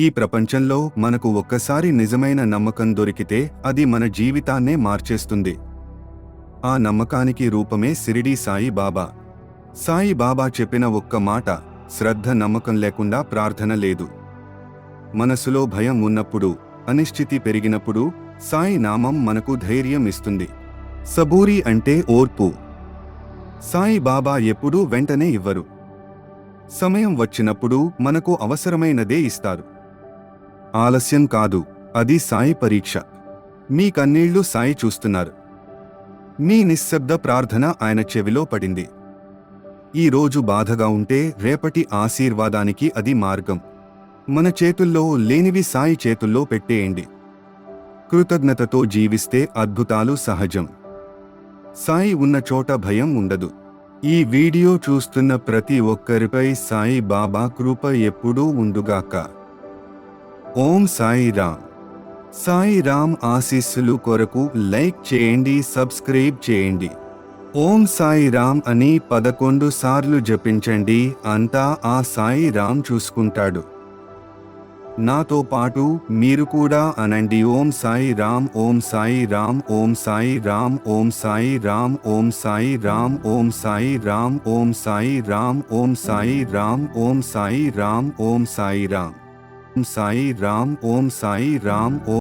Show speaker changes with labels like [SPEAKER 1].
[SPEAKER 1] ఈ ప్రపంచంలో మనకు ఒక్కసారి నిజమైన నమ్మకం దొరికితే అది మన జీవితాన్నే మార్చేస్తుంది. ఆ నమ్మకానికి రూపమే షిరిడీ సాయి బాబా. సాయి బాబా చెప్పిన ఒక్క మాట, శ్రద్ధ నమ్మకం లేకుండా ప్రార్థన లేదు. మనసులో భయం ఉన్నప్పుడు, అనిశ్చితి పెరిగినప్పుడు సాయి నామం మనకు ధైర్యం ఇస్తుంది. సబూరి అంటే ఓర్పు. సాయి బాబా ఎప్పుడూ వెంటనే ఇవ్వరు. సమయం వచ్చినప్పుడు మనకు అవసరమైనదే ఇస్తారు. ఆలస్యం కాదు, అది సాయి పరీక్ష. మీ కన్నీళ్లు సాయి చూస్తున్నారు. మీ నిశ్శబ్ద ప్రార్థన ఆయన చెవిలో పడింది. ఈ రోజు బాధగా ఉంటే రేపటి ఆశీర్వాదానికి అది మార్గం. మన చేతుల్లో లేనివి సాయి చేతుల్లో పెట్టేయండి. కృతజ్ఞతతో జీవిస్తే అద్భుతాలు సహజం. సాయి ఉన్న చోట భయం ఉండదు. ఈ వీడియో చూస్తున్న ప్రతి ఒక్కరిపై సాయి బాబా కృప ఎప్పుడూ ఉండుగాక. ఓం సాయి రామ్. సాయి రామ్ ఆశీస్సులు కొరకు లైక్ చేయండి, సబ్స్క్రైబ్ చేయండి. ఓం సాయి రామ్ అని 11 సార్లు జపించండి, అంతా ఆ సాయి రామ్ చూసుకుంటాడు. నాతో పాటు మీరు కూడా అనండి, ఓం సాయి రామ్, ఓం సాయి రామ్, ఓం సాయి రామ్, ఓం సాయి రామ్, ఓం సాయి రామ్, ఓం సాయి రామ్, ఓం సాయి రామ్, ఓం సాయి రామ్, ఓం సాయి రామ్, ఓం సాయి రామ్, ఓం సాయి రామ్, ఓం సాయి రామ్.